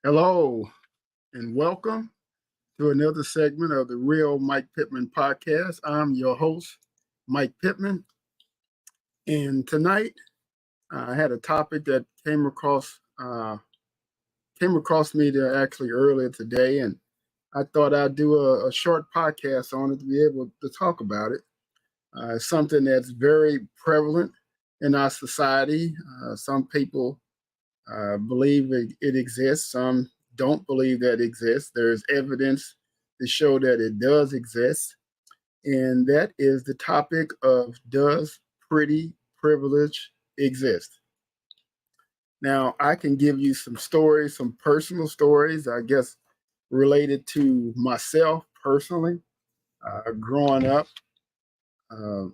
Hello and welcome to another segment of the Real Mike Pittman Podcast. I'm your host, Mike Pittman, and tonight I had a topic that came across me actually earlier today, and I thought I'd do a short podcast on it to be able to talk about it. It's something that's very prevalent in our society. Some people believe it exists. Some don't believe that it exists. There's evidence to show that it does exist. And that is the topic of, does pretty privilege exist? Now, I can give you some stories, some personal stories, I guess, related to myself personally, growing up uh,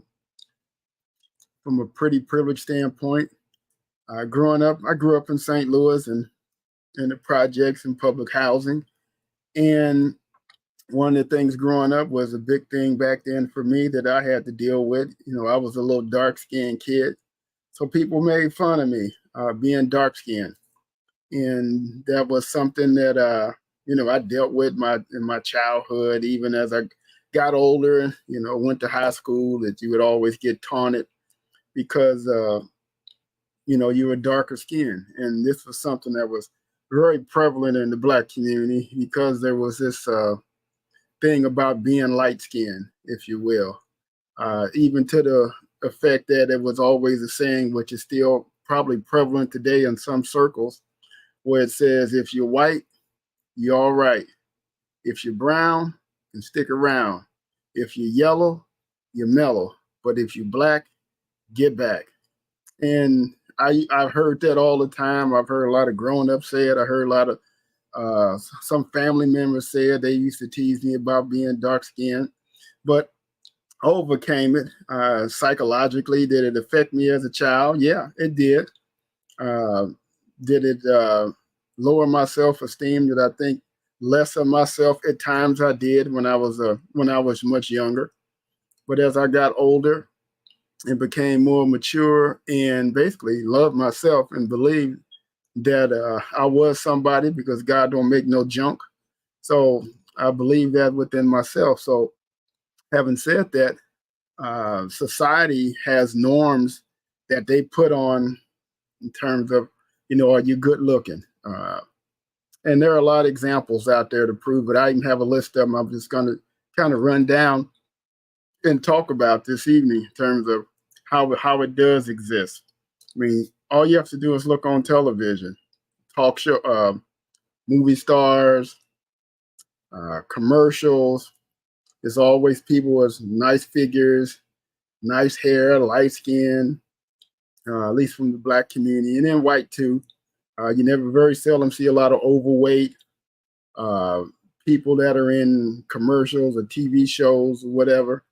from a pretty privileged standpoint. I grew up in St. Louis and in the projects and public housing. And one of the things growing up was a big thing back then for me that I had to deal with. I was a little dark skinned kid. So people made fun of me being dark skinned. And that was something that, I dealt with in my childhood, even as I got older and, went to high school, that you would always get taunted because, you were darker skinned. And this was something that was very prevalent in the Black community because there was this thing about being light skinned, if you will, even to the effect that it was always a saying, which is still probably prevalent today in some circles, where it says, if you're white, you're all right. If you're brown, you can stick around. If you're yellow, you're mellow. But if you're black, get back. And I've heard that all the time. I've heard a lot of grown-ups say it. I heard a lot of some family members say it. They used to tease me about being dark-skinned, but I overcame it psychologically. Did it affect me as a child? Yeah, it did. Uh, did it lower my self-esteem? Did I think less of myself at times? I did when I was much younger. But as I got older and became more mature and basically loved myself and believed that I was somebody, because God don't make no junk. So I believe that within myself. So having said that, society has norms that they put on in terms of, are you good looking? And there are a lot of examples out there to prove it. I even have a list of them. I'm just going to kind of run down and talk about this evening in terms of how it does exist. I mean, all you have to do is look on television, talk show, movie stars, commercials. There's always people with nice figures, nice hair, light skin, at least from the Black community, and then white too. You never very seldom see a lot of overweight uh, people that are in commercials or TV shows or whatever.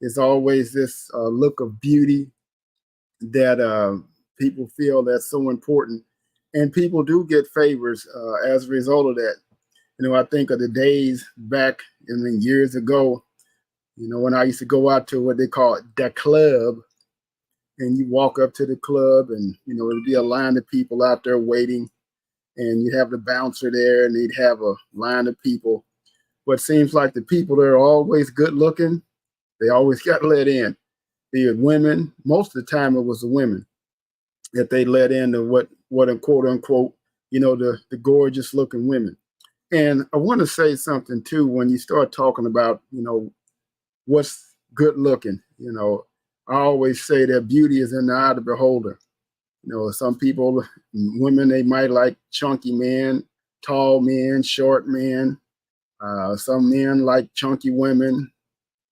It's always this look of beauty that people feel that's so important. And people do get favors as a result of that. I think of the days back years ago, when I used to go out to what they call the club, and you walk up to the club and, there'd be a line of people out there waiting, and you'd have the bouncer there and they'd have a line of people. But it seems like the people that are always good looking, they always got let in. Be it women, most of the time it was the women that they let in to what quote unquote, the gorgeous looking women. And I want to say something too, when you start talking about, what's good looking, I always say that beauty is in the eye of the beholder. Some people, women, they might like chunky men, tall men, short men. Some men like chunky women,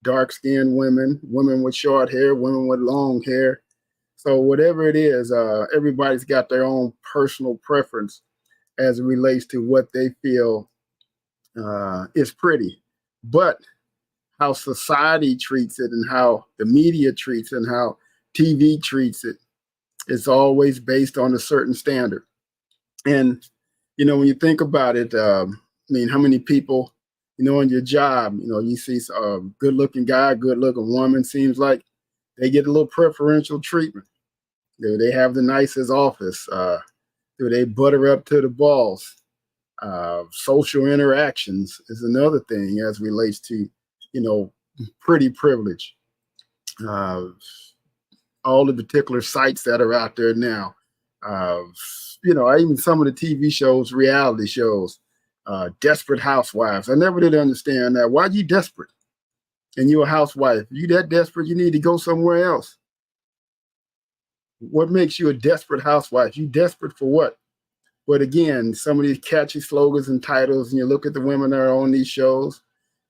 dark-skinned women, women with short hair, women with long hair. So whatever it is, everybody's got their own personal preference as it relates to what they feel is pretty. But how society treats it and how the media treats it and how TV treats it, it's always based on a certain standard. And, when you think about it, how many people, in your job, you see a good looking guy, good looking woman, seems like they get a little preferential treatment. Do they have the nicest office? Do they butter up to the boss? Social interactions is another thing as relates to, pretty privilege. Uh, all the particular sites that are out there now. Uh, even some of the TV shows, reality shows, Desperate Housewives. I never did understand that. Why are you desperate? And you're a housewife. You that desperate, you need to go somewhere else. What makes you a desperate housewife? You desperate for what? But again, some of these catchy slogans and titles, and you look at the women that are on these shows,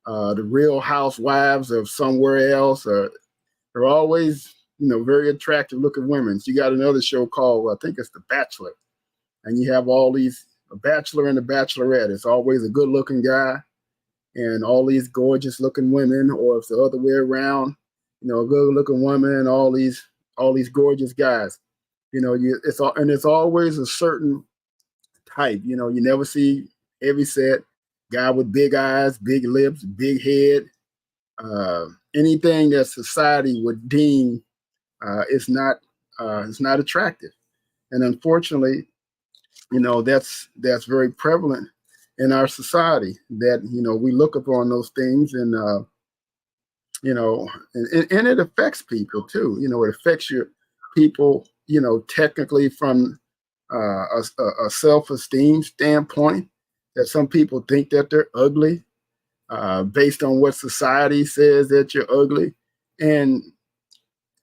the Real Housewives of somewhere else, are always, very attractive looking women. So you got another show called, I think it's The Bachelor, and you have all these, a bachelor and a bachelorette. It's always a good looking guy and all these gorgeous looking women, or it's the other way around, a good looking woman and all these gorgeous guys. It's always a certain type. You never see every set guy with big eyes, big lips, big head. Anything that society would deem is not attractive, and unfortunately, that's very prevalent in our society. That we look upon those things, and and it affects people too. It affects your people. Technically from a self-esteem standpoint, that some people think that they're ugly based on what society says that you're ugly, and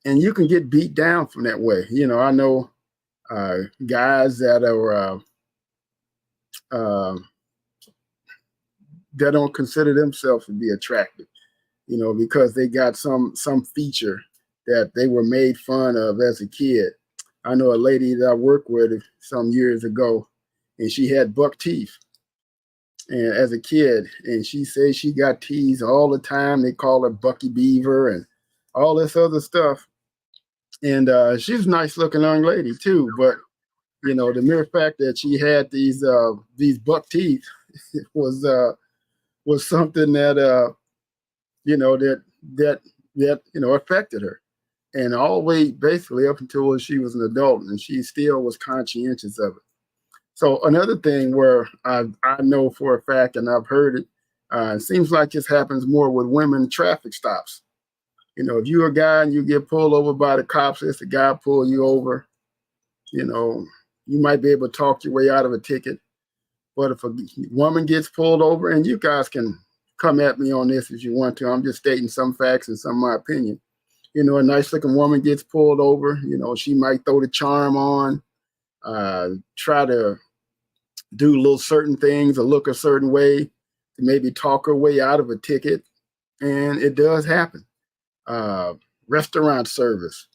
you can get beat down from that way. I know guys that are that don't consider themselves to be attractive, because they got some feature that they were made fun of as a kid. I know a lady that I worked with some years ago, and she had buck teeth. And as a kid, and she says she got teased all the time. They call her Bucky Beaver and all this other stuff. And she's a nice looking young lady too. But the mere fact that she had these buck teeth was something that affected her. And all the way basically up until she was an adult, and she still was conscientious of it. So another thing where I know for a fact, and I've heard it, it seems like this happens more with women traffic stops. If you're a guy and you get pulled over by the cops, it's the guy pull you over, you might be able to talk your way out of a ticket. But if a woman gets pulled over, and you guys can come at me on this if you want to, I'm just stating some facts and some of my opinion. A nice looking woman gets pulled over, she might throw the charm on, try to do little certain things or look a certain way to maybe talk her way out of a ticket. And it does happen. Restaurant service.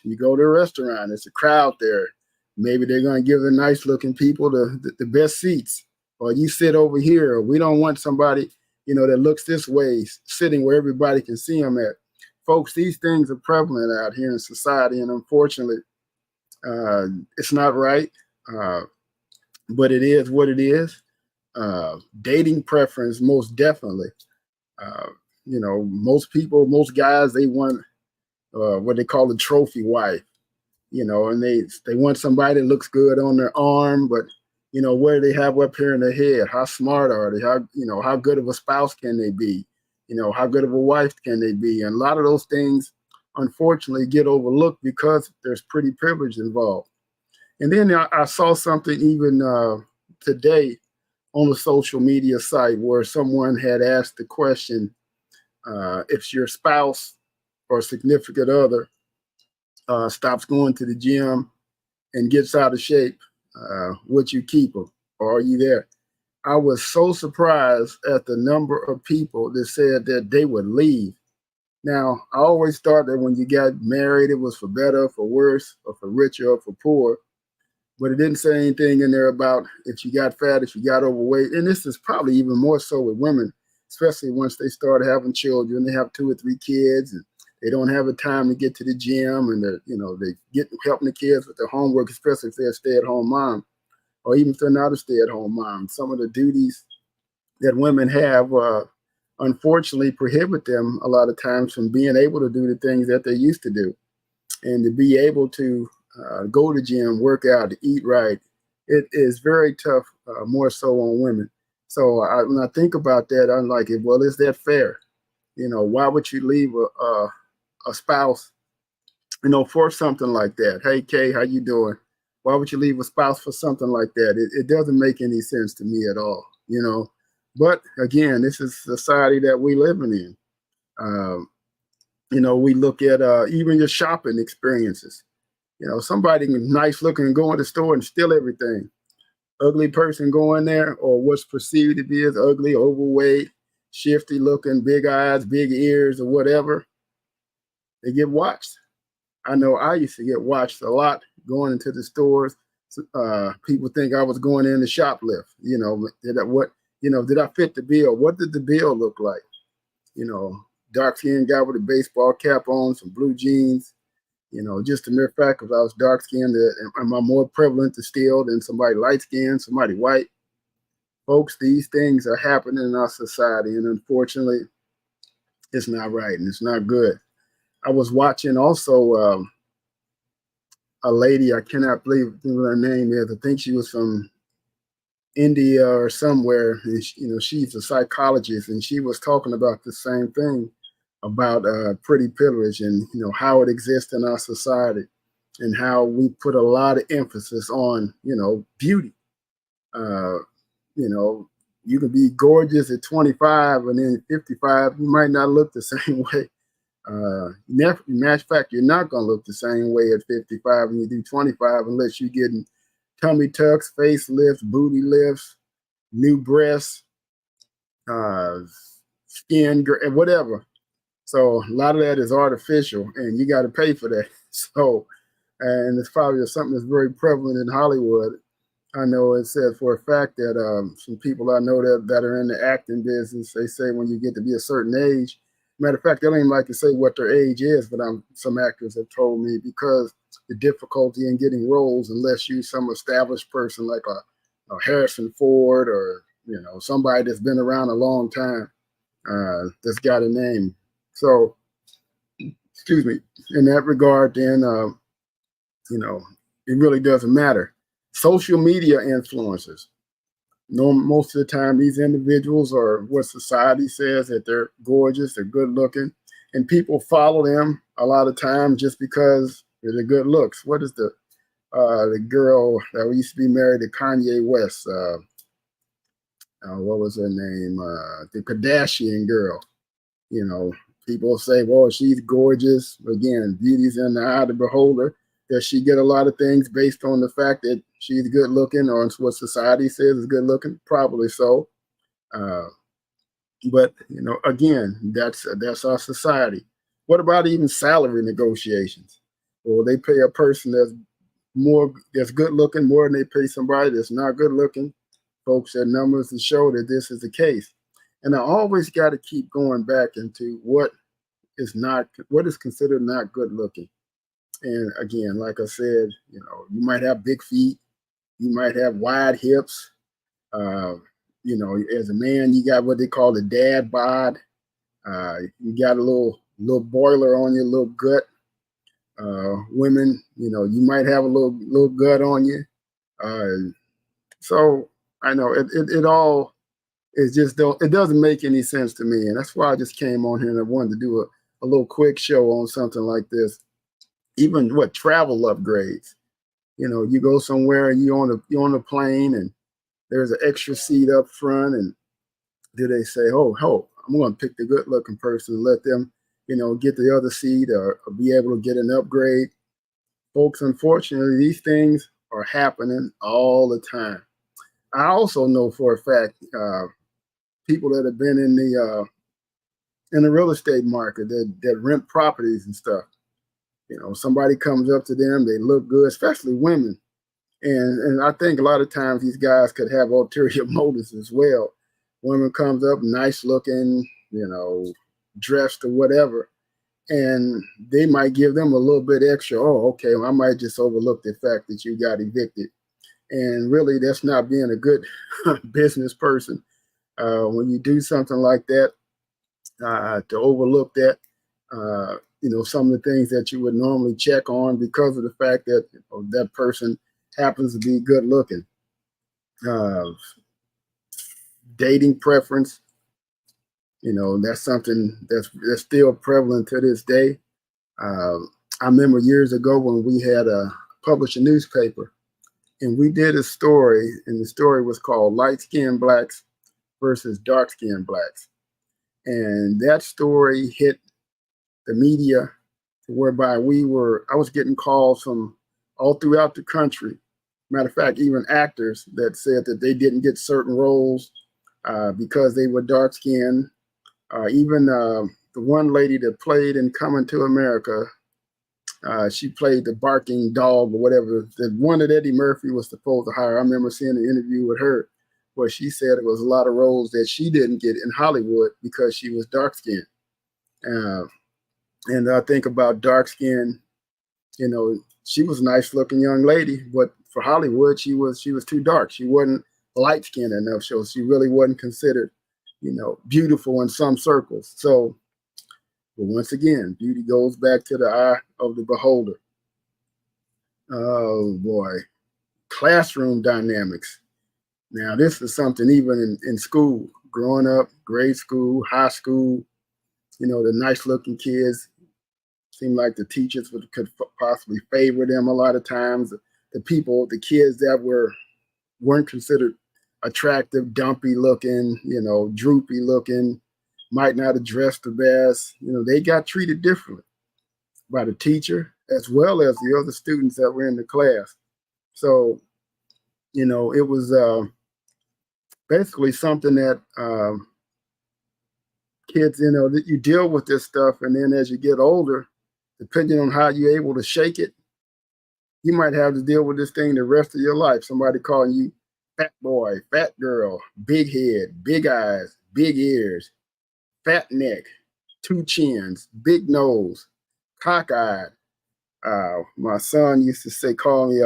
You go to a restaurant, it's a crowd there. Maybe they're going to give the nice looking people the best seats, or you sit over here. Or we don't want somebody, that looks this way, sitting where everybody can see them at. Folks, these things are prevalent out here in society, and unfortunately, it's not right, but it is what it is. Dating preference, most definitely. Most guys, they want what they call a trophy wife, and they want somebody that looks good on their arm, but what do they have up here in their head? How smart are they? How good of a spouse can they be? How good of a wife can they be? And a lot of those things, unfortunately, get overlooked because there's pretty privilege involved. And then I saw something even today on a social media site where someone had asked the question, if your spouse or significant other stops going to the gym and gets out of shape, would you keep them, or are you there? I was so surprised at the number of people that said that they would leave. Now, I always thought that when you got married, it was for better, for worse, or for richer, or for poor. But it didn't say anything in there about if you got fat, if you got overweight. And this is probably even more so with women, especially once they start having children. They have 2 or 3 kids, and they don't have the time to get to the gym, and they get helping the kids with their homework, especially if they're a stay-at-home mom, or even if they're not a stay-at-home mom. Some of the duties that women have, unfortunately, prohibit them a lot of times from being able to do the things that they used to do, and to be able to go to the gym, work out, to eat right, it is very tough, more so on women. So when I think about that, I'm like, well, is that fair? Why would you leave a spouse, for something like that? Hey, Kay, how you doing? Why would you leave a spouse for something like that? It doesn't make any sense to me at all. But again, this is society that we living in. Um, we look at even your shopping experiences. Somebody nice looking and go in the store and steal everything. Ugly person going there, or what's perceived to be as ugly, overweight, shifty looking, big eyes, big ears, or whatever, they get watched. I know I used to get watched a lot going into the stores. People think I was going in to shoplift. Did I fit the bill? What did the bill look like? Dark skinned guy with a baseball cap on, some blue jeans. Just a mere fact, because I was dark skinned, am I more prevalent to steal than somebody light skinned, somebody white? Folks, these things are happening in our society, and unfortunately, it's not right and it's not good. I was watching also a lady, I cannot believe what her name is. I think she was from India or somewhere. And she's a psychologist, and she was talking about the same thing about pretty privilege and how it exists in our society, and how we put a lot of emphasis on beauty. You can be gorgeous at 25, and then 55 you might not look the same way. Matter of fact, you're not going to look the same way at 55 when you do 25, unless you're getting tummy tucks, face lifts, booty lifts, new breasts, skin, and whatever. So a lot of that is artificial, and you got to pay for that. So, and it's probably something that's very prevalent in Hollywood. I know it said for a fact that some people I know that are in the acting business, they say when you get to be a certain age, matter of fact, they don't even like to say what their age is, but some actors have told me, because the difficulty in getting roles, unless you're some established person like a Harrison Ford, or somebody that's been around a long time, that's got a name. So, excuse me, in that regard, then, it really doesn't matter. Social media influencers. Most of the time, these individuals are what society says that they're gorgeous, they're good looking, and people follow them a lot of times just because they're good looks. What is the girl that used to be married to Kanye West? What was her name? The Kardashian girl. People say, well, she's gorgeous. Again, beauty's in the eye of the beholder. Does she get a lot of things based on the fact that she's good looking, or what society says is good looking? Probably so. But again, that's our society. What about even salary negotiations? Well, they pay a person that's good looking more than they pay somebody that's not good looking. Folks, their numbers to show that this is the case. And I always got to keep going back into what is considered not good looking. And again, like I said, you might have big feet, you might have wide hips. As a man, you got what they call the dad bod. You got a little boiler on your little gut. Women, you might have a little gut on you. So I know it all is just it doesn't make any sense to me, and that's why I just came on here and I wanted to do a little quick show on something like this. Even travel upgrades. You go somewhere and you're on a plane and there's an extra seat up front, and do they say, oh, I'm going to pick the good looking person and let them, get the other seat, or be able to get an upgrade? Folks, unfortunately, these things are happening all the time. I also know for a fact, people that have been in the real estate market that rent properties and stuff. Somebody comes up to them, they look good, especially women. And I think a lot of times these guys could have ulterior motives as well. Woman comes up, nice looking, dressed or whatever, and they might give them a little bit extra. Oh, okay, well, I might just overlook the fact that you got evicted. And really, that's not being a good business person. When you do something like that, to overlook that, some of the things that you would normally check on because of the fact that that person happens to be good looking. uh, dating preference. That's something that's still prevalent to this day. Uh, I remember years ago when we had published a newspaper, and we did a story, and the story was called Light-Skinned Blacks versus Dark-Skinned Blacks. And that story hit the media whereby I was getting calls from all throughout the country. Matter of fact, even actors that said that they didn't get certain roles because they were dark-skinned. Even the one lady that played in Coming to America, she played the barking dog or whatever. The one that Eddie Murphy was supposed to hire. I remember seeing an interview with her where she said it was a lot of roles that she didn't get in Hollywood because she was dark-skinned. And I think about dark-skinned, she was a nice-looking young lady, but for Hollywood, she was too dark. She wasn't light-skinned enough, so she really wasn't considered, beautiful in some circles. So, but once again, beauty goes back to the eye of the beholder. Oh boy, classroom dynamics. Now, this is something even in school, growing up, grade school, high school, the nice-looking kids seemed like the teachers could possibly favor them a lot of times. The kids that weren't considered attractive, dumpy looking, droopy looking, might not have dressed the best, they got treated differently by the teacher as well as the other students that were in the class. So, it was basically something that kids, that you deal with this stuff. And then as you get older, depending on how you're able to shake it, you might have to deal with this thing the rest of your life. Somebody calling you fat boy, fat girl, big head, big eyes, big ears, fat neck, two chins, big nose, cockeyed. My son used to call me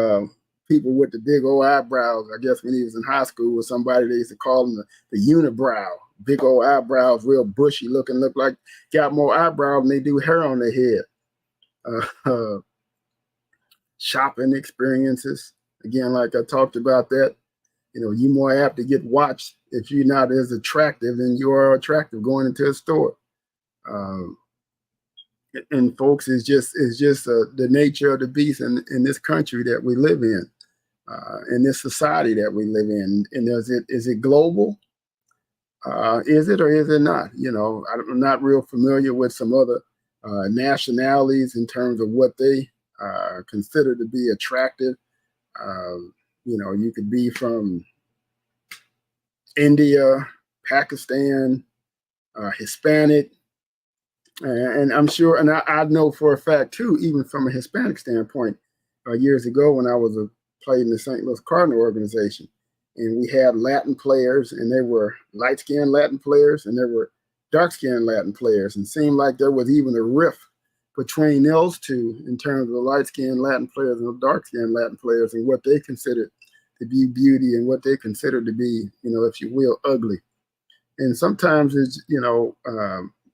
people with the big old eyebrows. I guess when he was in high school with somebody, they used to call him the unibrow. Big old eyebrows, real bushy looking, look like got more eyebrows than they do hair on their head. Shopping experiences. Again, like I talked about that, you're more apt to get watched if you're not as attractive than you are attractive going into a store. And folks, it's just the nature of the beast in this country that we live in this society that we live in. And is it global? Is it or is it not? I'm not real familiar with some other nationalities in terms of what they consider to be attractive. You could be from India, Pakistan, Hispanic, and I'm sure, and I know for a fact too, even from a Hispanic standpoint, years ago when I played in the St. Louis Cardinal organization, and we had Latin players, and there were light-skinned Latin players, and there were dark-skinned Latin players, and it seemed like there was even a rift between those two in terms of the light-skinned Latin players and the dark-skinned Latin players and what they considered to be beauty and what they considered to be, if you will, ugly. And sometimes it's,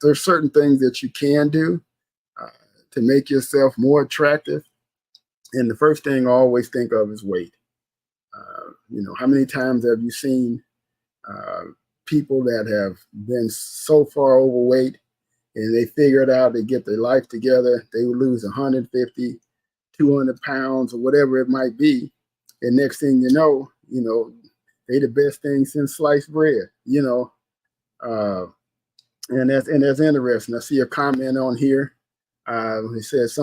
there's certain things that you can do to make yourself more attractive. And the first thing I always think of is weight. How many times have you seen people that have been so far overweight and they figured out they get their life together, they would lose 150, 200 pounds or whatever it might be. And next thing you know, they the best thing since sliced bread, and that's interesting. I see a comment on here. It says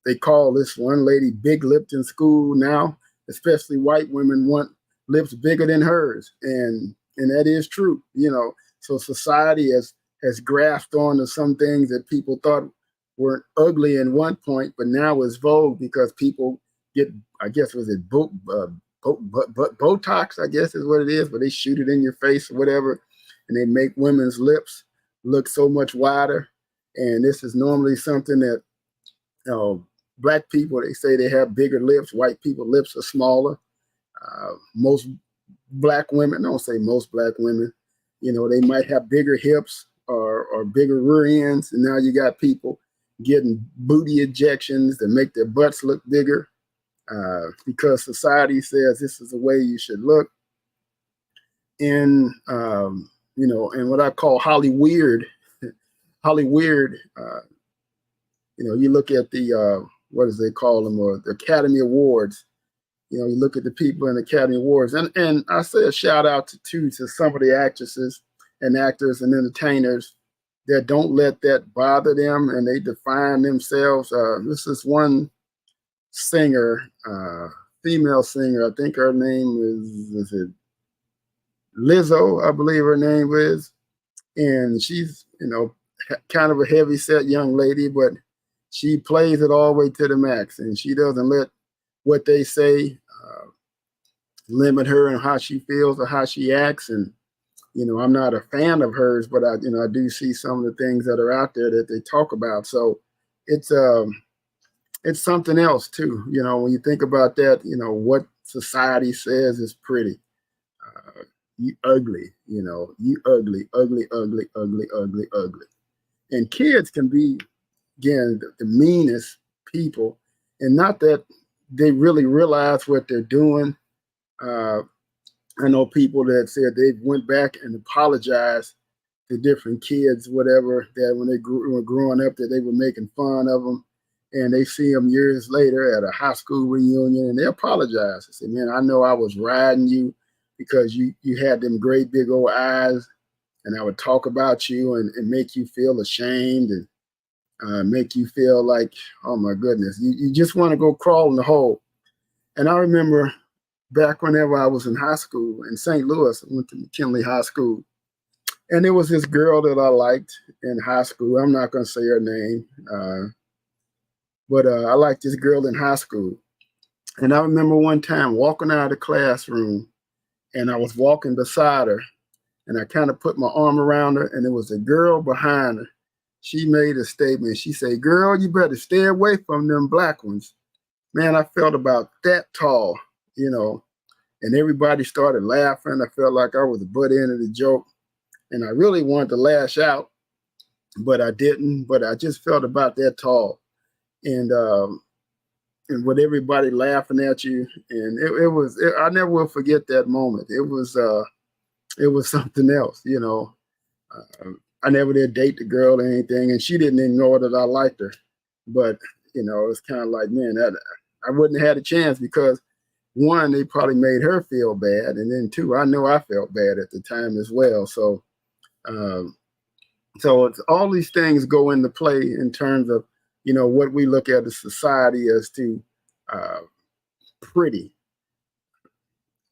they call this one lady big-lipped in school now, especially white women want lips bigger than hers. And that is true, So society has grasped on to some things that people thought weren't ugly in one point, but now is vogue because people get, I guess, was it Botox, I guess is what it is, but they shoot it in your face or whatever, and they make women's lips look so much wider. And this is normally something that, Black people, they say they have bigger lips. White people lips are smaller. Most Black women, I don't say most Black women, they might have bigger hips or bigger rear ends. And now you got people getting booty injections that make their butts look bigger because society says this is the way you should look. in in what I call Hollyweird. Hollyweird. You look at the what does they call them, or the Academy Awards. You look at the people in the Academy Awards, and I say a shout out to some of the actresses and actors and entertainers that don't let that bother them, and they define themselves. This is one singer, female singer. I think her name is it Lizzo, I believe her name is, and she's kind of a heavy set young lady, but she plays it all the way to the max, and she doesn't let what they say limit her and how she feels or how she acts. And I'm not a fan of hers, but I do see some of the things that are out there that they talk about. So it's something else too. When you think about that, what society says is pretty. You ugly, you ugly, ugly, ugly, ugly, ugly, ugly. And kids can be, again, the meanest people, and not that they really realize what they're doing. I know people that said they went back and apologized to different kids, whatever, that when they were growing up, that they were making fun of them, and they see them years later at a high school reunion, and they apologize. They say, man, I know I was riding you because you had them great big old eyes, and I would talk about you and make you feel ashamed and make you feel like, oh my goodness, you just want to go crawl in the hole. And I remember back whenever I was in high school in St. Louis, I went to McKinley High School, and there was this girl that I liked in high school. I'm not going to say her name, but I liked this girl in high school. And I remember one time walking out of the classroom, and I was walking beside her, and I kind of put my arm around her, and there was a girl behind her. She made a statement. She said, girl, you better stay away from them black ones. Man, I felt about that tall, and everybody started laughing. I felt like I was the butt end of the joke, and I really wanted to lash out, but I didn't. But I just felt about that tall, and with everybody laughing at you, and I never will forget that moment. It was something else, I never did date the girl or anything, and she didn't even know that I liked her. But it's kind of like, man, that I wouldn't have had a chance, because one, they probably made her feel bad, and then two, I know I felt bad at the time as well. So, it's all these things go into play in terms of what we look at as society as to pretty,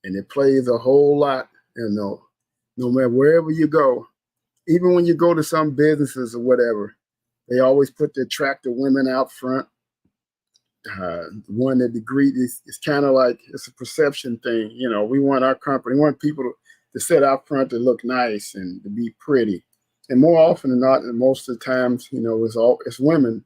and it plays a whole lot. No matter wherever you go, even when you go to some businesses or whatever, they always put the attractive women out front. One that the greet is kind of like, it's a perception thing. We want our company, we want people to sit out front to look nice and to be pretty. And more often than not, and most of the times, it's women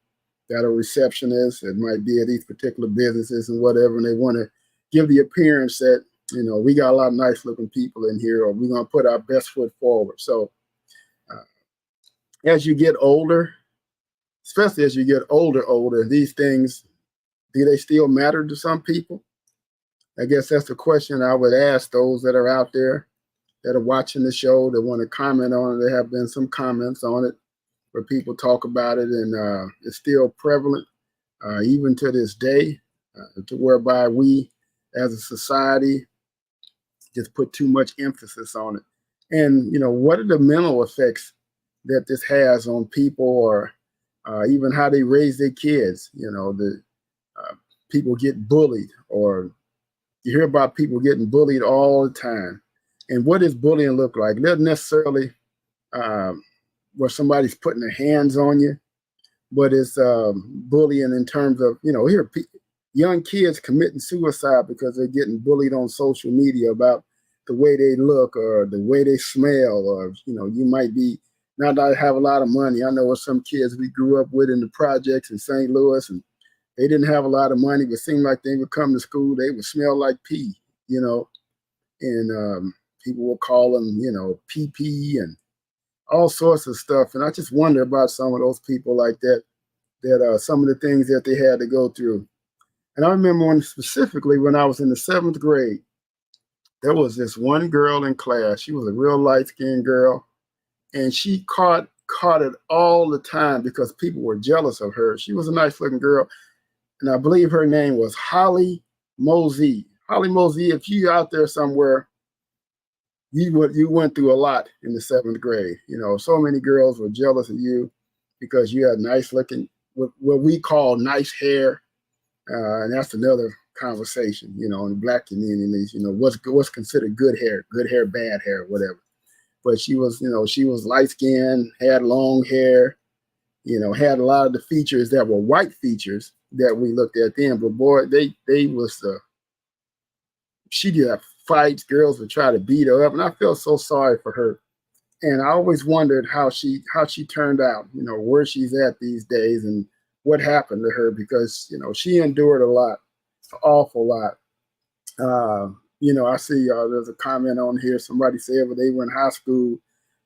that are receptionists. It might be at these particular businesses and whatever, and they want to give the appearance that, we got a lot of nice looking people in here, or we're going to put our best foot forward. So as you get older, especially as you get older, these things, do they still matter to some people? I guess that's the question I would ask those that are out there that are watching the show, that want to comment on it. There have been some comments on it where people talk about it, and it's still prevalent even to this day, to whereby we as a society just put too much emphasis on it. And, what are the mental effects that this has on people, or even how they raise their kids? People get bullied, or you hear about people getting bullied all the time. And what does bullying look like? It doesn't necessarily where somebody's putting their hands on you, but it's bullying in terms of, young kids committing suicide because they're getting bullied on social media about the way they look or the way they smell, or, you might be not have a lot of money. I know some kids we grew up with in the projects in St. Louis, and they didn't have a lot of money, but it seemed like they would come to school, they would smell like pee, and people would call them, pee and all sorts of stuff. And I just wonder about some of those people like that, some of the things that they had to go through. And I remember specifically when I was in the 7th grade, there was this one girl in class. She was a real light-skinned girl, and she caught it all the time because people were jealous of her. She was a nice-looking girl, and I believe her name was Holly Mosey. Holly Mosey, if you out there somewhere, you went through a lot in the 7th grade. So many girls were jealous of you because you had nice looking, what we call nice hair, and that's another conversation. In the Black communities, what's considered good hair, bad hair, whatever. But she was light skinned, had long hair, had a lot of the features that were white features that we looked at then. But boy, she did have fights. Girls would try to beat her up, and I felt so sorry for her. And I always wondered how she turned out, where she's at these days and what happened to her, because she endured a lot, an awful lot. I see there's a comment on here. Somebody said when they were in high school,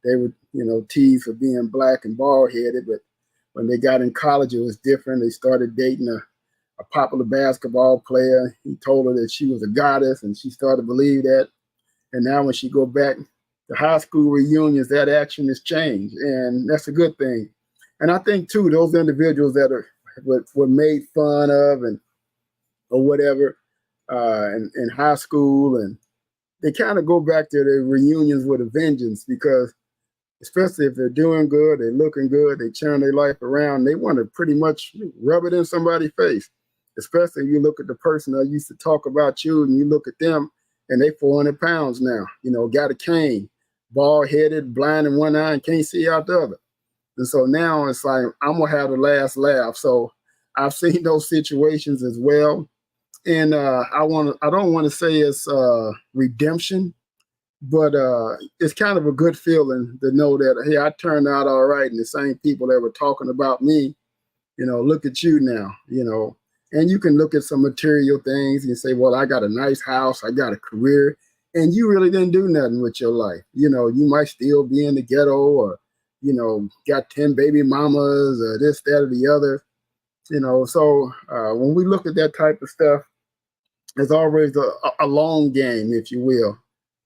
they would teased for being black and bald headed, but when they got in college, it was different. They started dating a popular basketball player. He told her that she was a goddess, and she started to believe that. And now when she go back to high school reunions, that action has changed, and that's a good thing. And I think too, those individuals that were made fun of or whatever in high school, and they kind of go back to their reunions with a vengeance, because especially if they're doing good, they're looking good, they turn their life around, they want to pretty much rub it in somebody's face. Especially if you look at the person that used to talk about you, and you look at them and they 400 pounds now, got a cane, bald headed, blind in one eye, and can't see out the other. And so now it's like, I'm going to have the last laugh. So I've seen those situations as well. And I don't want to say it's redemption, but it's kind of a good feeling to know that, hey, I turned out all right. And the same people that were talking about me, look at you now, and you can look at some material things and say, well, I got a nice house, I got a career, and you really didn't do nothing with your life. You might still be in the ghetto, or, got 10 baby mamas, or this, that, or the other, So when we look at that type of stuff, it's always a long game, if you will.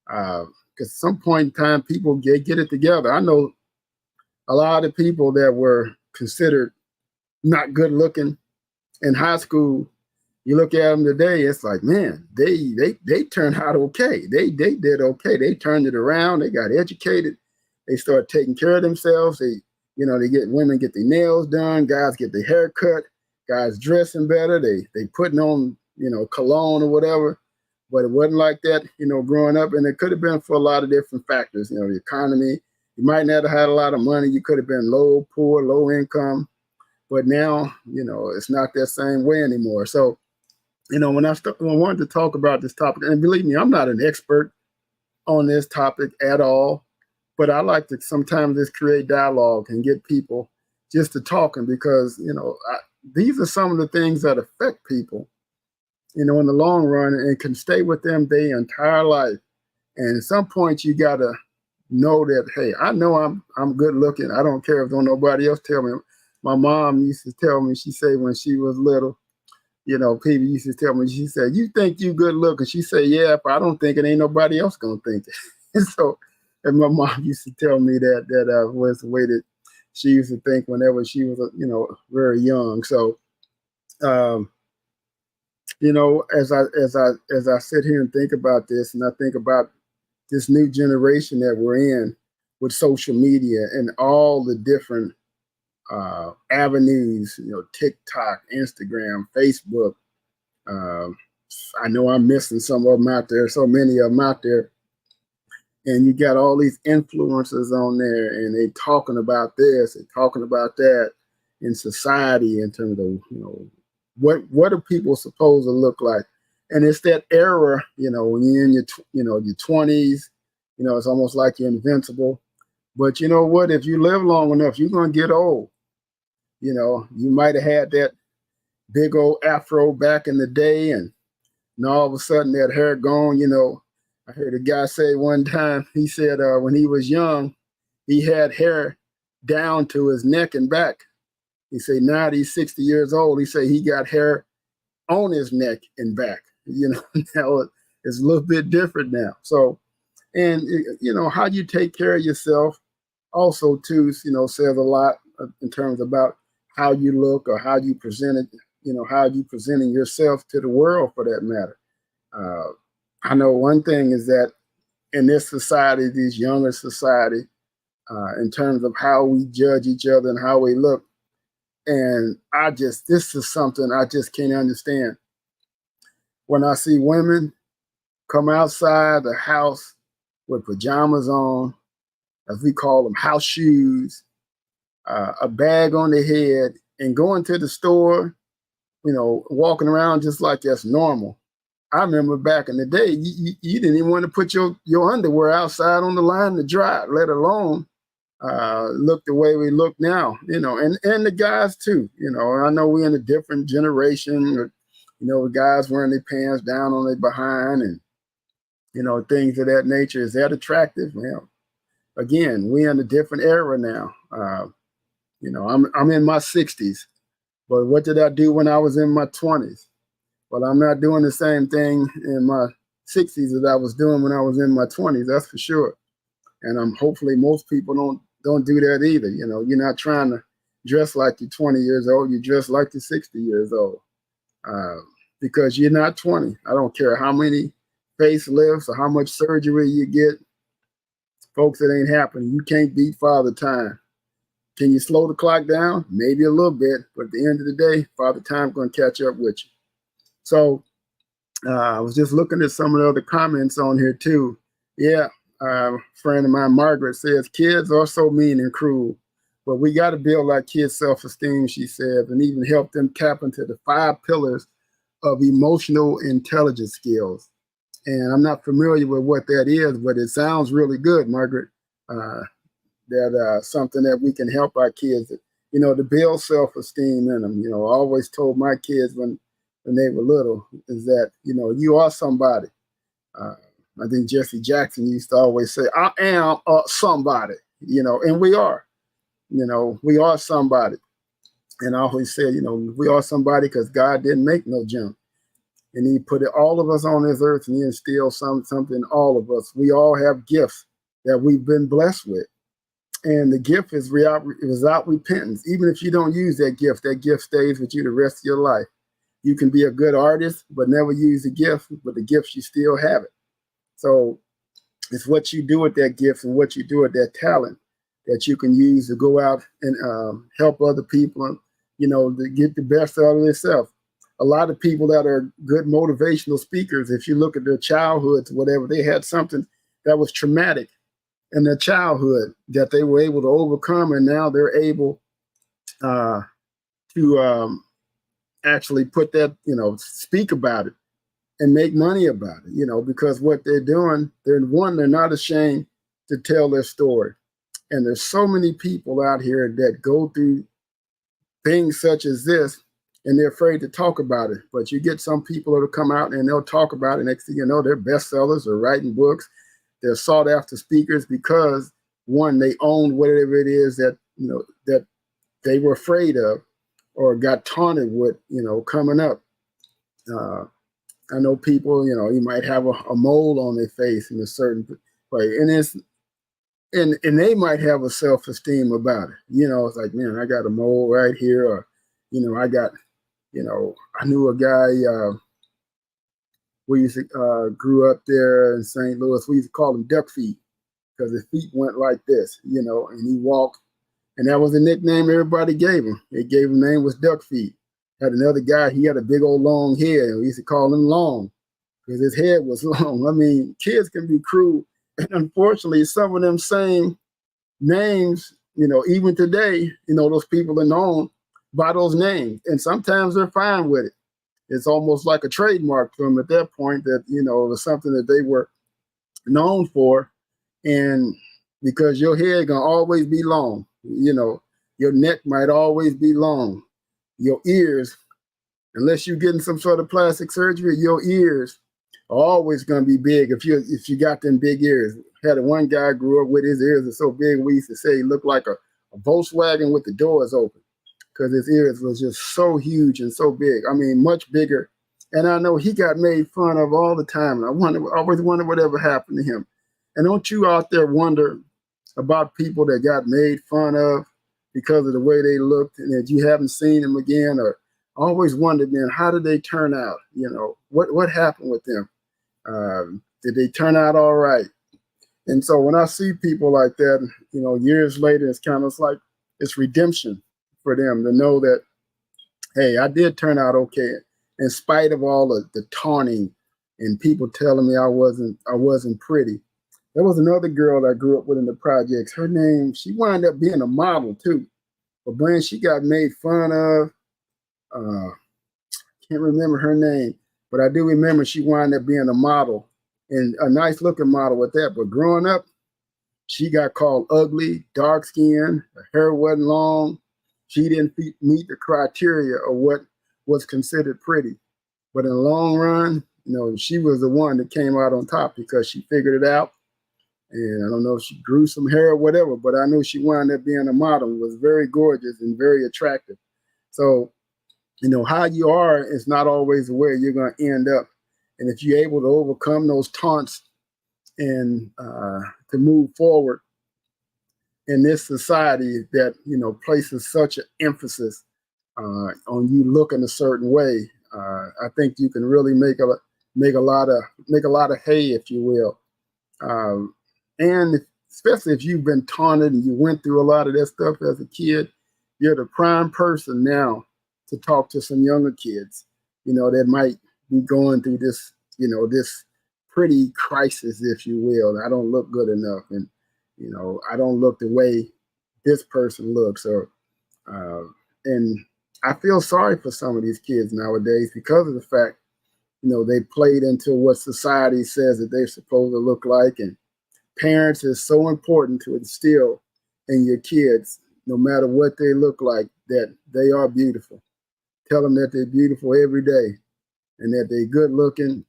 Because at some point in time, people get it together. I know a lot of people that were considered not good looking in high school. You look at them today, it's like, man, they turned out okay. They did okay. They turned it around. They got educated. They started taking care of themselves. Women get their nails done. Guys get their hair cut. Guys dressing better. They putting on, cologne or whatever. But it wasn't like that, growing up. And it could have been for a lot of different factors. The economy. You might not have had a lot of money. You could have been poor, low income. But now, it's not that same way anymore. So, when I wanted to talk about this topic, and believe me, I'm not an expert on this topic at all, but I like to sometimes just create dialogue and get people just to talking, because, these are some of the things that affect people, in the long run, and can stay with them their entire life. And at some point, you got to know that, hey, I know I'm good looking. I don't care if don't nobody else tell me. My mom used to tell me, she said when she was little, people used to tell me, she said, you think you good looking? She said, yeah, if I don't think it, ain't nobody else going to think it. And my mom used to tell me that was the way that she used to think whenever she was, very young. So, as I sit here and think about this, and I think about this new generation that we're in with social media and all the different avenues, TikTok, Instagram, Facebook. I know I'm missing some of them out there, so many of them out there. And you got all these influencers on there, and they talking about this, and talking about that in society in terms of, what are people supposed to look like? And it's that era, when you're in your 20s, it's almost like you're invincible. But you know what? If you live long enough, you're going to get old. You might have had that big old afro back in the day, and all of a sudden that hair gone. I heard a guy say one time, he said when he was young, he had hair down to his neck and back. He said now that he's 60 years old, he said he got hair on his neck and back. Now is a little bit different now. So, and how you take care of yourself also too, says a lot in terms about how you look or how you present it, how you presenting yourself to the world for that matter. I know one thing is that in this society, these younger society, in terms of how we judge each other and how we look, and this is something I just can't understand. When I see women come outside the house with pajamas on, as we call them, house shoes, a bag on their head, and going to the store, walking around just like that's normal. I remember back in the day, you didn't even want to put your underwear outside on the line to dry, let alone look the way we look now, and the guys too, I know we're in a different generation, with guys wearing their pants down on their behind and, things of that nature. Is that attractive? Well, again, we're in a different era now. I'm in my 60s, but what did I do when I was in my 20s? Well, I'm not doing the same thing in my 60s as I was doing when I was in my 20s, that's for sure. And hopefully most people don't do that either. You're not trying to dress like you're 20 years old. You dress like you're 60 years old because you're not 20. I don't care how many facelifts or how much surgery you get. Folks, it ain't happening. You can't beat Father Time. Can you slow the clock down? Maybe a little bit, but at the end of the day, Father Time's going to catch up with you. So I was just looking at some of the other comments on here too. Yeah, a friend of mine, Margaret, says, kids are so mean and cruel, but we got to build our kids' self-esteem, she says, and even help them tap into the 5 pillars of emotional intelligence skills. And I'm not familiar with what that is, but it sounds really good, Margaret, that something that we can help our kids, to build self-esteem in them. I always told my kids when they were little is that, you are somebody. I think Jesse Jackson used to always say, I am somebody, and we are, we are somebody. And I always said, we are somebody because God didn't make no junk. And he put all of us on this earth and he instilled something in all of us. We all have gifts that we've been blessed with. And the gift is without repentance. Even if you don't use that gift stays with you the rest of your life. You can be a good artist, but never use the gift, but the gift, you still have it. So it's what you do with that gift and what you do with that talent that you can use to go out and help other people, to get the best out of themselves. A lot of people that are good motivational speakers, if you look at their childhoods, whatever, they had something that was traumatic in their childhood that they were able to overcome, and now they're able to actually put that, speak about it and make money about it, because what they're doing, they're not ashamed to tell their story. And there's so many people out here that go through things such as this, and they're afraid to talk about it. But you get some people that'll come out and they'll talk about it. Next thing you know, they're bestsellers or writing books. They're sought after speakers because, one, they own whatever it is that, that they were afraid of or got taunted with, coming up. I know people, you might have a mole on their face in a certain way, and they might have a self-esteem about it. It's like, man, I got a mole right here, or, I got, I knew a guy, we used to grew up there in St. Louis. We used to call him Duck Feet because his feet went like this, and he walked, and that was the nickname everybody gave him. They gave him name was Duck Feet. Had another guy, he had a big old long head. We used to call him Long because his head was long. I mean, kids can be cruel. And unfortunately, some of them same names, even today, those people are known by those names. And sometimes they're fine with it. It's almost like a trademark for them at that point that, it was something that they were known for. And because your head gonna always be long, your neck might always be long. Your ears, unless you're getting some sort of plastic surgery, your ears are always going to be big if you got them big ears. Had one guy grew up with his ears are so big, we used to say he looked like a Volkswagen with the doors open because his ears was just so huge and so big. I mean, much bigger And I know he got made fun of all the time. And always wonder whatever happened to him. And don't you out there wonder about people that got made fun of because of the way they looked and that you haven't seen them again? Or always wondered, man, how did they turn out? What happened with them? Did they turn out all right? And so when I see people like that, years later, it's kind of like it's redemption for them to know that, hey, I did turn out okay, in spite of all of the taunting and people telling me I wasn't pretty. There was another girl I grew up with in the projects. Her name, she wound up being a model too. But when she got made fun of, can't remember her name, but I do remember she wound up being a model and a nice looking model with that. But growing up, she got called ugly, dark skinned, her hair wasn't long. She didn't meet the criteria of what was considered pretty. But in the long run, she was the one that came out on top because she figured it out. And I don't know if she grew some hair or whatever, but I know she wound up being a model, was very gorgeous and very attractive. So, how you are is not always where you're going to end up. And if you're able to overcome those taunts and to move forward in this society that, places such an emphasis on you looking a certain way, I think you can really make a lot of hay, if you will. And especially if you've been taunted and you went through a lot of that stuff as a kid, you're the prime person now to talk to some younger kids, that might be going through this, this pretty crisis, if you will. I don't look good enough, and I don't look the way this person looks, and I feel sorry for some of these kids nowadays because of the fact, they played into what society says that they're supposed to look like, and parents is so important to instill in your kids, no matter what they look like, that they are beautiful. Tell them that they're beautiful every day and that they're good looking.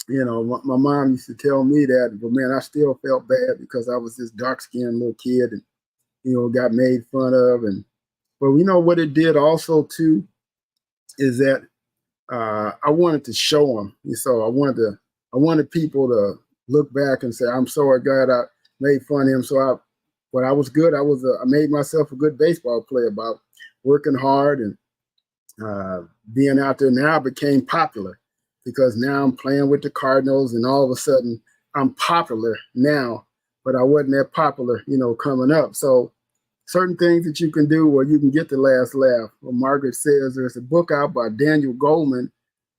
My mom used to tell me that, but man, I still felt bad because I was this dark skinned little kid and, got made fun of. But what it did also too is that I wanted to show them. So I wanted people to look back and say, I'm sorry, God, I made fun of him. But I was good. I made myself a good baseball player by working hard and being out there. Now I became popular because now I'm playing with the Cardinals and all of a sudden I'm popular now, but I wasn't that popular, coming up. So certain things that you can do where you can get the last laugh. Well, Margaret says there's a book out by Daniel Goleman,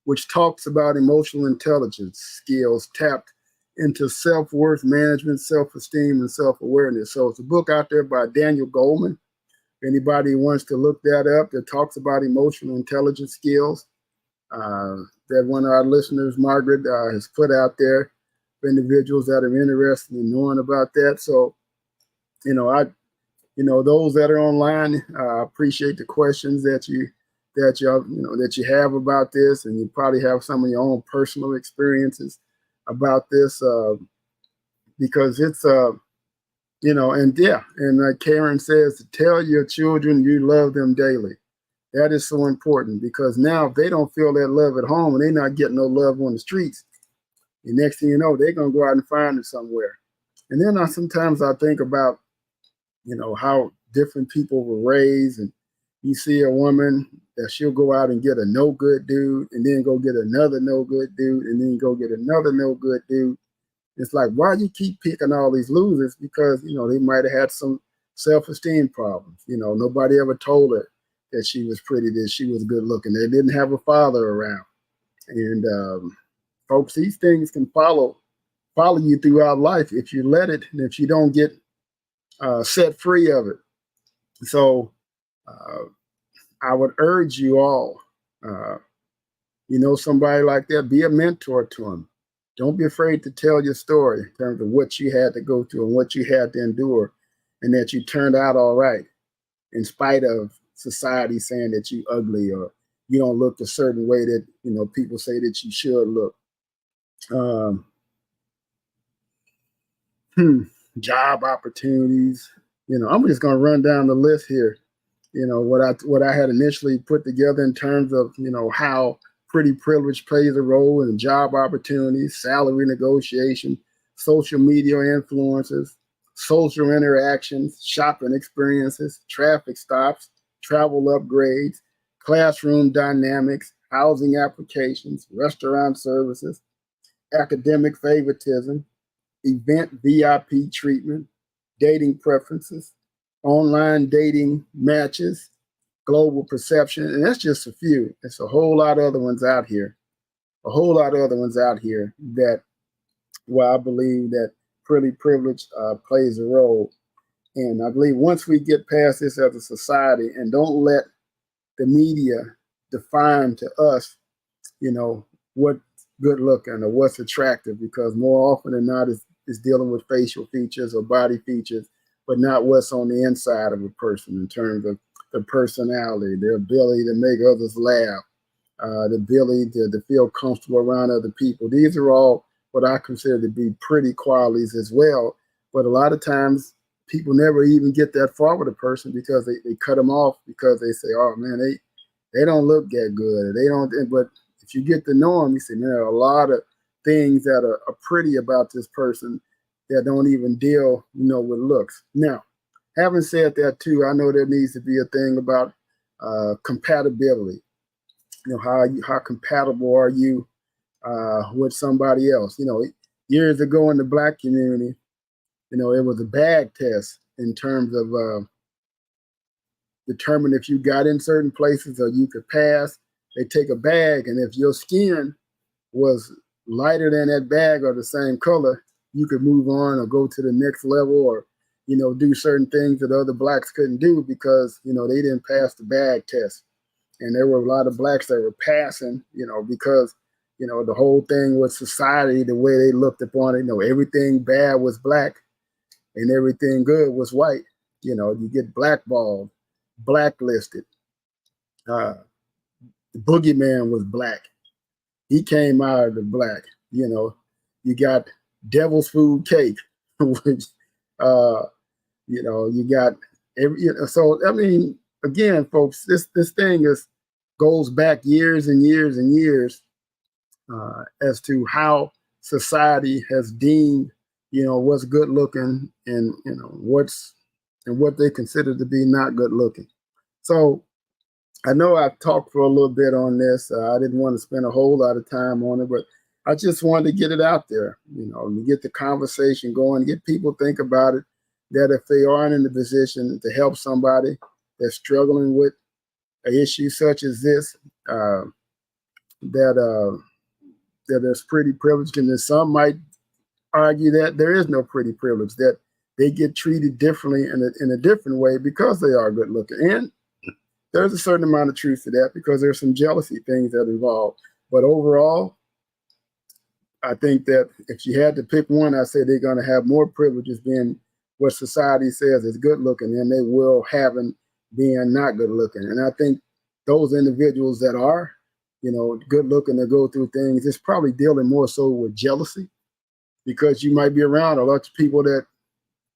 which talks about emotional intelligence skills tapped into self-worth management, self-esteem, and self-awareness. So it's a book out there by Daniel Goleman. If anybody wants to look that up, that talks about emotional intelligence skills that one of our listeners, Margaret, has put out there for individuals that are interested in knowing about that. So, those that are online, I appreciate the questions that you have about this, and you probably have some of your own personal experiences about this because it's and like Karen says, to tell your children you love them daily. That is so important because now if they don't feel that love at home and they're not getting no love on the streets, the next thing you know, they're gonna go out and find it somewhere. And then sometimes I think about how different people were raised, and you see a woman that she'll go out and get a no good dude and then go get another no good dude and then go get another no good dude. It's like, why do you keep picking all these losers? Because, they might have had some self-esteem problems. Nobody ever told her that she was pretty, that she was good looking. They didn't have a father around. And folks, these things can follow you throughout life if you let it and if you don't get set free of it. So I would urge you all, somebody like that, be a mentor to them. Don't be afraid to tell your story in terms of what you had to go through and what you had to endure, and that you turned out all right in spite of society saying that you ugly or you don't look a certain way that people say that you should look. Job opportunities. I'm just going to run down the list here. What I had initially put together in terms of how pretty privilege plays a role in job opportunities, salary negotiation, social media influences, social interactions, shopping experiences, traffic stops, travel upgrades, classroom dynamics, housing applications, restaurant services, academic favoritism, event VIP treatment, dating preferences, online dating matches, global perception, and that's just a few. There's a whole lot of other ones out here. A whole lot of other ones out here that, well, I believe that pretty privilege plays a role. And I believe once we get past this as a society and don't let the media define to us, what's good looking or what's attractive, because more often than not is dealing with facial features or body features, but not what's on the inside of a person in terms of the personality, their ability to make others laugh, the ability to feel comfortable around other people. These are all what I consider to be pretty qualities as well. But a lot of times people never even get that far with a person because they cut them off because they say, oh man, they don't look that good. They don't. But if you get to know them, you say, man, there are a lot of things that are pretty about this person that don't even deal, with looks. Now, having said that too, I know there needs to be a thing about compatibility. How compatible are you with somebody else? Years ago in the Black community, it was a bag test in terms of determine if you got in certain places or you could pass. They take a bag, and if your skin was lighter than that bag or the same color, you could move on or go to the next level or, do certain things that other Blacks couldn't do because, they didn't pass the bag test. And there were a lot of Blacks that were passing, because, the whole thing was society, the way they looked upon it, everything bad was Black and everything good was white. You get blackballed, blacklisted. The boogeyman was Black. He came out of the Black. You got devil's food cake, which, you got every. So I mean, again, folks, this thing goes back years and years and years as to how society has deemed, what's good looking and what they consider to be not good looking. So I know I've talked for a little bit on this. I didn't want to spend a whole lot of time on it, but I just wanted to get it out there, to get the conversation going, get people think about it, that if they aren't in the position to help somebody that's struggling with an issue such as this, that there's pretty privilege, and then some might argue that there is no pretty privilege, that they get treated differently in a different way because they are good looking. And there's a certain amount of truth to that because there's some jealousy things that involve. But overall, I think that if you had to pick one, I'd say they're going to have more privileges being what society says is good looking than they will having being not good looking. And I think those individuals that are, good looking to go through things, it's probably dealing more so with jealousy because you might be around a lot of people that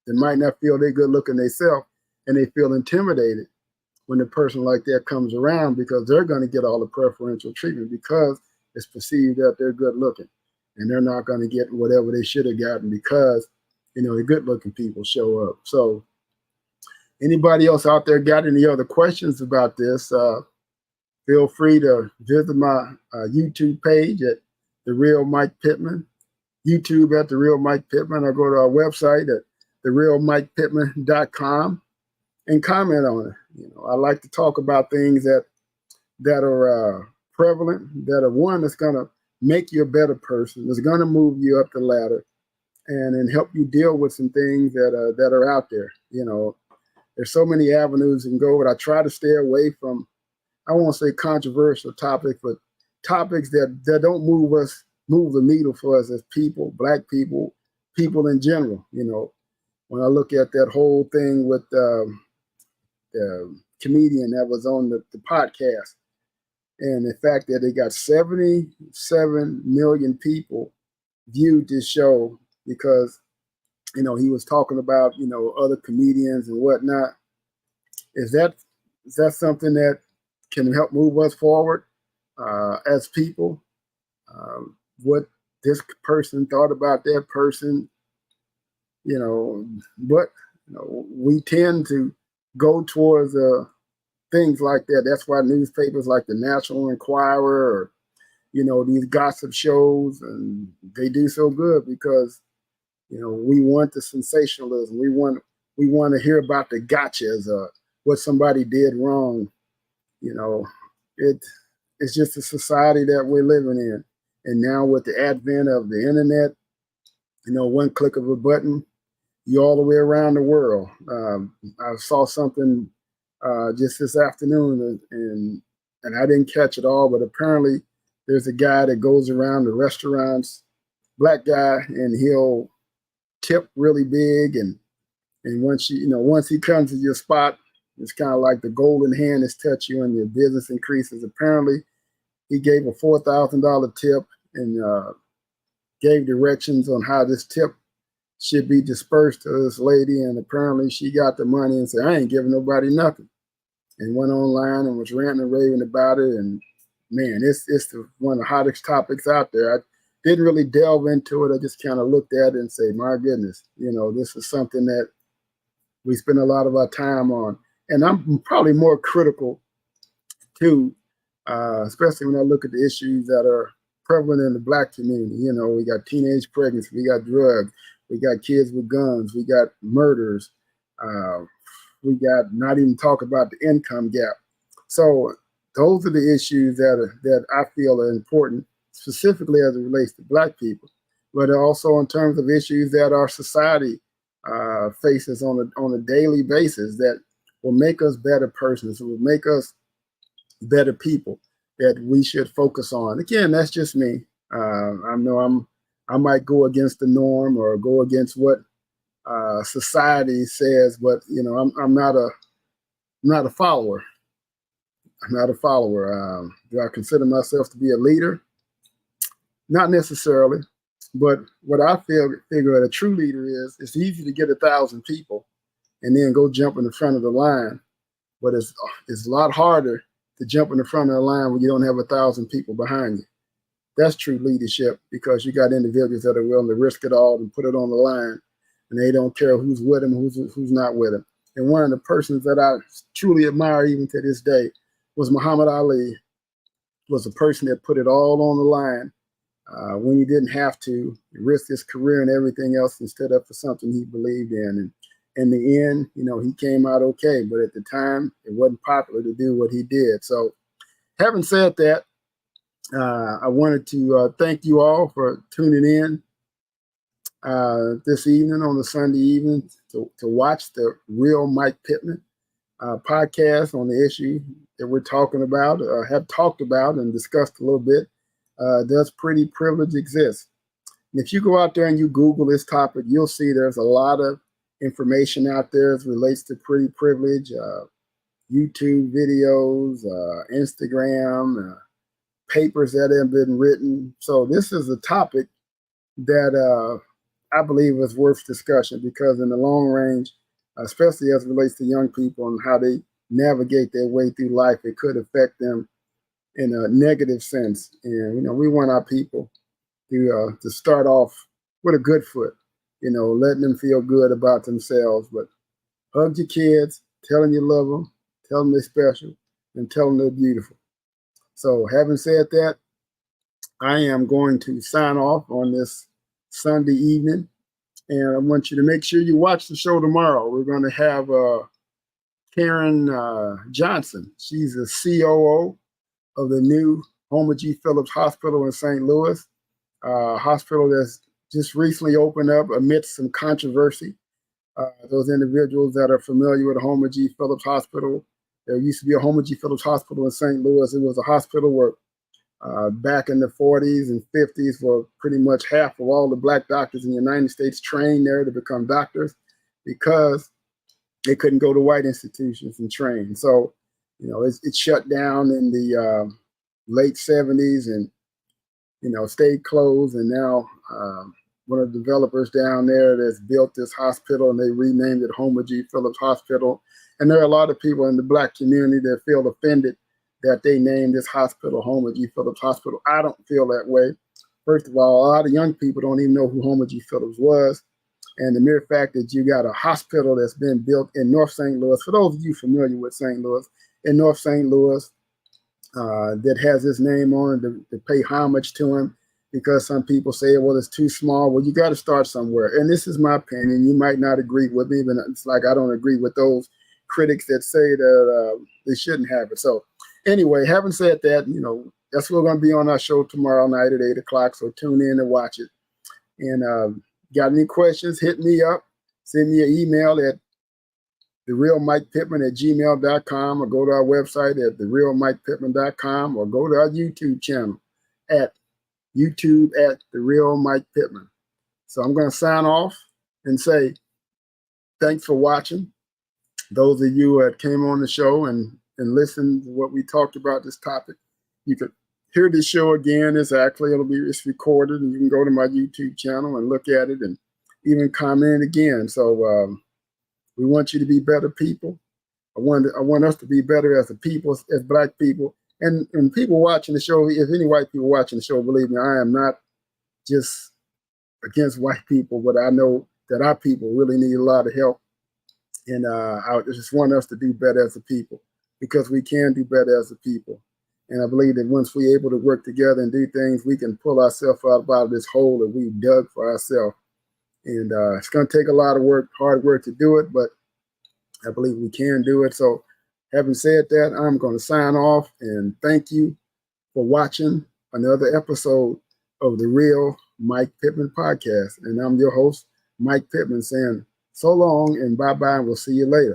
might not feel they're good looking themselves and they feel intimidated when a person like that comes around because they're going to get all the preferential treatment because it's perceived that they're good looking. And they're not going to get whatever they should have gotten because, the good-looking people show up. So anybody else out there got any other questions about this, feel free to visit my YouTube page at The Real Mike Pittman, YouTube at The Real Mike Pittman, or go to our website at therealmikepittman.com and comment on it. I like to talk about things that are prevalent, that are one that's going to make you a better person, that's going to move you up the ladder and help you deal with some things that are out there. There's so many avenues you can go, but I try to stay away from, I won't say controversial topics, but topics that don't move the needle for us as people, Black people in general. When I look at that whole thing with the comedian that was on the podcast, and the fact that they got 77 million people viewed this show because, he was talking about, other comedians and whatnot. Is that something that can help move us forward? as people, what this person thought about that person, but we tend to go towards things like that. That's why newspapers like the National Enquirer or these gossip shows, and they do so good because we want the sensationalism. We want to hear about the gotchas, what somebody did wrong. It's just a society that we're living in. And now with the advent of the internet, one click of a button, you're all the way around the world. I saw something just this afternoon, and I didn't catch it all, but apparently there's a guy that goes around the restaurants, black guy, and he'll tip really big. And once he comes to your spot, it's kind of like the golden hand has touched you and your business increases. Apparently, he gave a $4,000 tip and gave directions on how this tip should be dispersed to this lady. And apparently she got the money and said, I ain't giving nobody nothing. And went online and was ranting and raving about it. And man, it's one of the hottest topics out there. I didn't really delve into it. I just kind of looked at it and say, my goodness, this is something that we spend a lot of our time on. And I'm probably more critical too, especially when I look at the issues that are prevalent in the Black community. We got teenage pregnancy, we got drugs, we got kids with guns, we got murders, we got not even talk about the income gap. So those are the issues that I feel are important, specifically as it relates to Black people, but also in terms of issues that our society faces on a daily basis that will make us better persons, will make us better people that we should focus on. Again, that's just me. I know I might go against the norm or go against what society says, but I'm not a follower. I'm not a follower. Do I consider myself to be a leader? Not necessarily, but what I figure a true leader is, it's easy to get 1,000 people and then go jump in the front of the line, but it's a lot harder to jump in the front of the line when you don't have 1,000 people behind you. That's true leadership, because you got individuals that are willing to risk it all and put it on the line, and they don't care who's with them, who's not with them. And one of the persons that I truly admire even to this day was Muhammad Ali. Was a person that put it all on the line when he didn't have to, risk his career and everything else and stood up for something he believed in. And in the end, he came out okay. But at the time, it wasn't popular to do what he did. So having said that, I wanted to thank you all for tuning in this evening on a Sunday evening to watch the Real Mike Pittman podcast on the issue that we're talking about, have talked about and discussed a little bit. Does pretty privilege exist? And if you go out there and you Google this topic, you'll see there's a lot of information out there as relates to pretty privilege, YouTube videos, Instagram, papers that have been written. So this is a topic that I believe is worth discussion, because in the long range, especially as it relates to young people and how they navigate their way through life, it could affect them in a negative sense. And, we want our people to start off with a good foot, letting them feel good about themselves. But hug your kids, tell them you love them, tell them they're special, and tell them they're beautiful. So having said that, I am going to sign off on this Sunday evening. And I want you to make sure you watch the show tomorrow. We're going to have Karen Johnson. She's the COO of the new Homer G. Phillips Hospital in St. Louis, hospital that's just recently opened up amidst some controversy. Those individuals that are familiar with the Homer G. Phillips Hospital, there used to be a Homer G. Phillips Hospital in St. Louis. It was a hospital where back in the 40s and 50s, where pretty much half of all the Black doctors in the United States trained there to become doctors, because they couldn't go to white institutions and train. So, it shut down in the late 70s and, stayed closed. And now one of the developers down there that's built this hospital, and they renamed it Homer G. Phillips Hospital. And there are a lot of people in the Black community that feel offended that they named this hospital Homer G. Phillips Hospital. I don't feel that way. First of all, a lot of young people don't even know who Homer G. Phillips was. And the mere fact that you got a hospital that's been built in North St. Louis, for those of you familiar with St. Louis, in North St. Louis, that has his name on it to pay homage to him, because some people say, well, it's too small. Well, you got to start somewhere. And this is my opinion. You might not agree with me, but it's like I don't agree with those critics that say that they shouldn't have it. So anyway, having said that, that's what's going to be on our show tomorrow night at 8 o'clock. So tune in and watch it. And got any questions, hit me up. Send me an email at therealmikepittman@gmail.com, or go to our website at therealmikepittman.com, or go to our YouTube channel at YouTube at The Real Mike Pittman. So I'm going to sign off and say thanks for watching. Those of you that came on the show and listened to what we talked about this topic, you could hear this show again. It's recorded, and you can go to my YouTube channel and look at it and even comment again. So we want you to be better people. I want us to be better as a people, as Black people. And people watching the show, if any white people watching the show, believe me, I am not just against white people, but I know that our people really need a lot of help. And I just want us to do better as a people, because we can do better as a people. And I believe that once we're able to work together and do things, we can pull ourselves out of this hole that we dug for ourselves. And it's going to take a lot of work, hard work to do it, but I believe we can do it. So having said that, I'm going to sign off and thank you for watching another episode of the Real Mike Pittman Podcast. And I'm your host, Mike Pittman, saying so long and bye-bye, and we'll see you later.